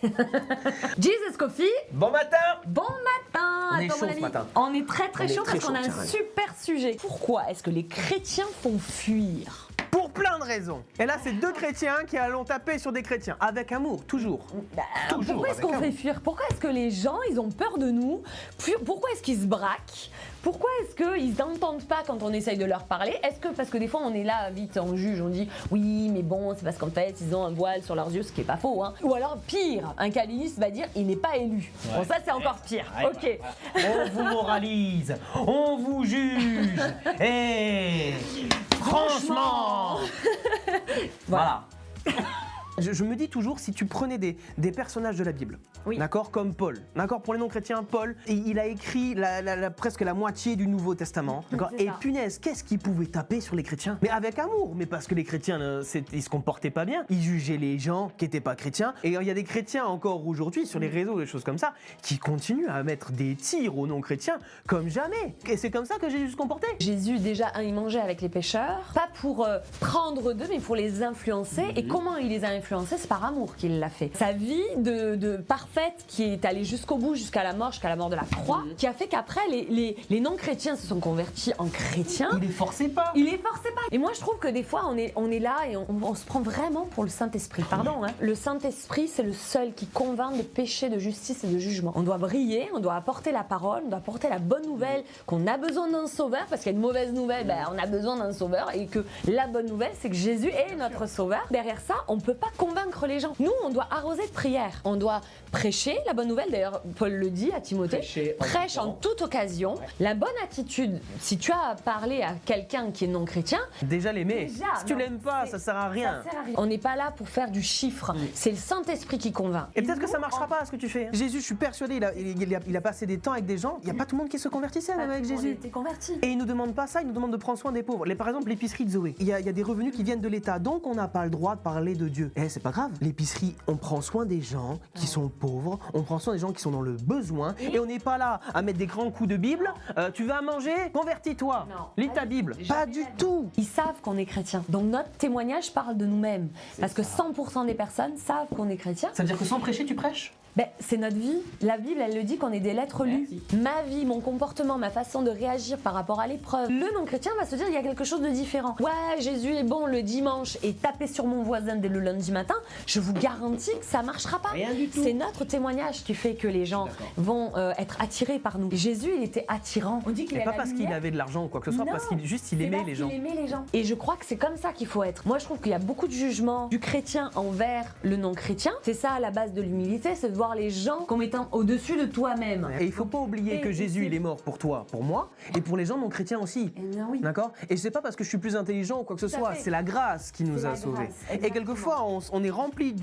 Jesus Coffee. Bon matin. Bon matin. On est Attends, chaud mon ami. ce matin. On est très On est chaud très parce qu'on a chaud, un Karen. super sujet. Pourquoi est-ce que les chrétiens font fuir? Pour plein de raisons. Et là, c'est deux chrétiens qui allons taper sur des chrétiens. Avec amour, toujours. Toujours Pourquoi est-ce avec qu'on fait amour. fuir? Pourquoi est-ce que les gens, ils ont peur de nous? Pourquoi est-ce qu'ils se braquent? Pourquoi est-ce qu'ils n'entendent pas quand on essaye de leur parler? Est-ce que parce que des fois on est là, vite, on juge, on dit oui, mais bon, c'est parce qu'en fait ils ont un voile sur leurs yeux, ce qui est pas faux, hein. Ou alors pire, un calviniste va dire il n'est pas élu. Bon, ça c'est encore pire. Ok. On vous moralise, on vous juge. Et franchement, voilà. Je me dis toujours, si tu prenais des personnages de la Bible, Oui. d'accord, comme Paul, d'accord, pour les non-chrétiens, Paul, il a écrit presque la moitié du Nouveau Testament, d'accord, C'est et ça. punaise, qu'est-ce qu'il pouvait taper sur les chrétiens? Mais avec amour, mais parce que les chrétiens, ils se comportaient pas bien, ils jugeaient les gens qui n'étaient pas chrétiens, et il y a des chrétiens encore aujourd'hui sur les réseaux, des choses comme ça, qui continuent à mettre des tirs aux non-chrétiens comme jamais, et c'est comme ça que Jésus se comportait. Jésus, déjà, il mangeait avec les pécheurs, pas pour prendre d'eux, mais pour les influencer. Et comment il les a influencés? C'est par amour qu'il l'a fait. Sa vie de parfaite, qui est allée jusqu'au bout, jusqu'à la mort de la croix, qui a fait qu'après, les non-chrétiens se sont convertis en chrétiens. Il les forçait pas. Il les forçait pas. Et moi, je trouve que des fois, on est là et on se prend vraiment pour le Saint-Esprit. Pardon, hein. Le Saint-Esprit, c'est le seul qui convainc de péché, de justice et de jugement. On doit briller, on doit apporter la parole, on doit apporter la bonne nouvelle, qu'on a besoin d'un sauveur, parce qu'il y a une mauvaise nouvelle, on a besoin d'un sauveur, et que la bonne nouvelle, c'est que Jésus est notre sauveur. Derrière ça, on peut pas convaincre les gens. Nous, on doit arroser de prière. On doit prêcher la bonne nouvelle. D'ailleurs, Paul le dit à Timothée. Prêche en toute occasion. La bonne attitude, si tu as parlé à quelqu'un qui est non chrétien, Déjà l'aimer. Déjà, Si tu non, l'aimes pas, ça sert à rien. ça sert à rien. On n'est pas là pour faire du chiffre. C'est le Saint-Esprit qui convainc. Et peut-être que ça marchera pas ce que tu fais. Jésus, je suis persuadé, il a passé des temps avec des gens, il n'y a pas tout le monde qui se convertissait même avec Jésus. T'es converti. Et il nous demande pas ça, il nous demande de prendre soin des pauvres. Par exemple, l'épicerie de Zoé. Il y a des revenus qui viennent de l'État, donc on n'a pas le droit de parler de Dieu. Eh, c'est pas grave. L'épicerie, on prend soin des gens qui sont pauvres, on prend soin des gens qui sont dans le besoin, et on n'est pas là à mettre des grands coups de Bible. Tu veux à manger? Convertis-toi. Non. Lis ta Bible. Pas du tout. Ils savent qu'on est chrétien. Donc notre témoignage parle de nous-mêmes. Parce que 100% des personnes savent qu'on est chrétien. Ça veut dire que sans prêcher, tu prêches? C'est notre vie. La Bible, elle le dit qu'on est des lettres lues. Ma vie, mon comportement, ma façon de réagir par rapport à l'épreuve. Le non-chrétien va se dire il y a quelque chose de différent. Ouais, Jésus est bon le dimanche et taper sur mon voisin dès le lundi matin, je vous garantis que ça marchera pas. Rien du tout. C'est notre témoignage qui fait que les gens vont être attirés par nous. Jésus, il était attirant. On dit qu'il Et est pas la parce qu'il lumière. avait de l'argent ou quoi que ce soit, Non, parce qu'il c'est aimait parce les gens. qu'il aimait les gens. Et je crois que c'est comme ça qu'il faut être. Moi, je trouve qu'il y a beaucoup de jugement du chrétien envers le non-chrétien. C'est ça à la base de l'humilité, c'est de voir les gens comme étant au-dessus de toi-même. Et il faut pas oublier que Et Jésus, c'est- il est mort pour toi, pour moi, et pour les gens non chrétiens aussi. Eh bien oui. D'accord? Et c'est pas parce que je suis plus intelligent ou quoi que ce Tout à soit, fait. c'est la grâce qui nous C'est a la sauvés. grâce, Et exactement. quelquefois, on est rempli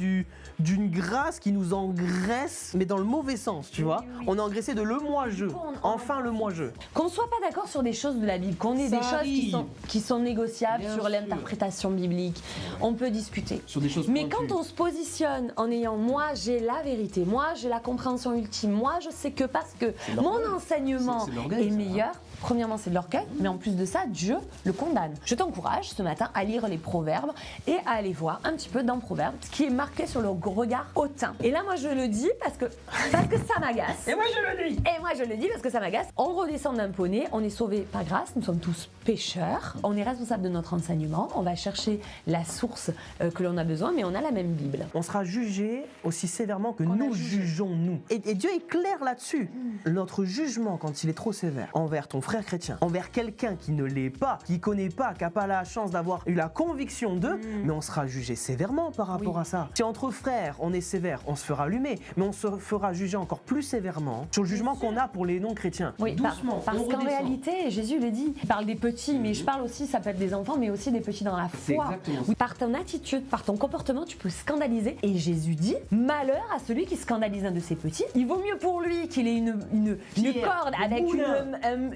d'une grâce qui nous engraisse, mais dans le mauvais sens, tu vois? oui. On est engraissé de le moi-je. on- Enfin, le moi-je. Qu'on soit pas d'accord sur des choses de la Bible, qu'on ait Ça des choses arrive. qui sont négociables Bien sur sûr. l'interprétation biblique, on peut discuter. Sur des choses Mais quand on se positionne en ayant moi j'ai la vérité, moi j'ai la compréhension ultime, moi je sais que parce que de mon l'orgueil. enseignement C'est de l'orgueil, est ça, meilleur, premièrement c'est de l'orgueil, mais en plus de ça Dieu le condamne. Je t'encourage ce matin à lire les proverbes et à aller voir un petit peu dans Proverbes ce qui est marqué sur le regard hautain. Et là moi je le dis parce que ça m'agace. Et moi, je le dis! Et moi je le dis parce que ça m'agace. On redescend d'un poney, on est sauvés par grâce, nous sommes tous pécheurs, on est responsable de notre enseignement, on va chercher la source que l'on a besoin, mais on a la même Bible. On sera jugé aussi sévèrement que Qu'on a nous jugé. jugeons nous. Et Dieu est clair là-dessus. Notre jugement, quand il est trop sévère envers ton frère chrétien, envers quelqu'un qui ne l'est pas, qui connaît pas, qui n'a pas la chance d'avoir eu la conviction d'eux, mais on sera jugé sévèrement par rapport Oui. à ça. Si entre frères on est sévère, on se fera allumer, mais on se fera juger encore plus sévèrement sur le jugement qu'on a pour les non-chrétiens. Oui, Doucement, parce on qu'en redescend. réalité, Jésus le dit, il parle des petits, mais je parle aussi, ça peut être des enfants, mais aussi des petits dans la C'est foi. exactement ça. Oui, par ton attitude, par ton comportement, tu peux scandaliser. Et Jésus dit, malheur à celui qui scandalise un de ses petits. Il vaut mieux pour lui qu'il ait une Pierre, corde le avec moulin.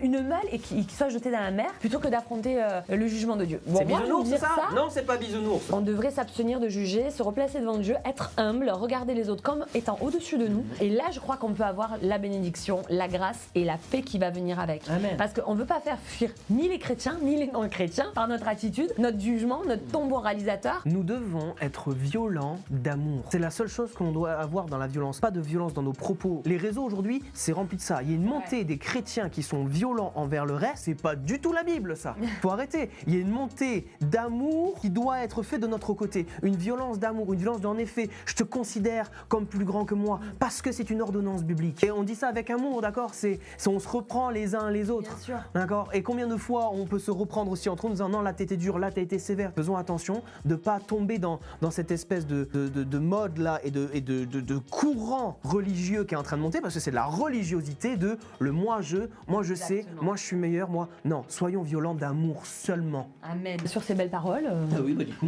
une meule et qu'il soit jeté dans la mer, plutôt que d'affronter le jugement de Dieu. Bon, C'est moi, je veux bisounours, dire ça? Non, c'est pas bisounours. on devrait s'abstenir de juger juger, se replacer devant Dieu, être humble, regarder les autres comme étant au-dessus de nous. Et là, je crois qu'on peut avoir la bénédiction, la grâce et la paix qui va venir avec. Amen. Parce qu'on ne veut pas faire fuir ni les chrétiens, ni les non-chrétiens par notre attitude, notre jugement, notre tombeau réalisateur. Nous devons être violents d'amour. C'est la seule chose qu'on doit avoir dans la violence. Pas de violence dans nos propos. Les réseaux aujourd'hui, c'est rempli de ça. Il y a une montée des chrétiens qui sont violents envers le reste. C'est pas du tout la Bible, ça. Faut arrêter. Il y a une montée d'amour qui doit être faite de notre côté. Une violence d'amour, une violence en effet, je te considère comme plus grand que moi parce que c'est une ordonnance biblique. Et on dit ça avec amour, d'accord, c'est on se reprend les uns les autres. Bien sûr. D'accord. Et combien de fois on peut se reprendre aussi entre nous en disant non, là t'étais dur, là t'as été sévère. Faisons attention de pas tomber dans cette espèce de mode là et de courant religieux qui est en train de monter parce que c'est de la religiosité de le moi je sais, moi je suis meilleur, moi. Non, soyons violents d'amour seulement. Amen. Sur ces belles paroles, Ah oui, bah du coup.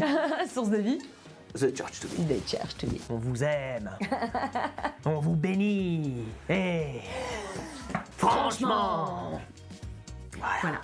source de vie. The Church to be. The Church to be. On vous aime. On vous bénit. Franchement. Voilà.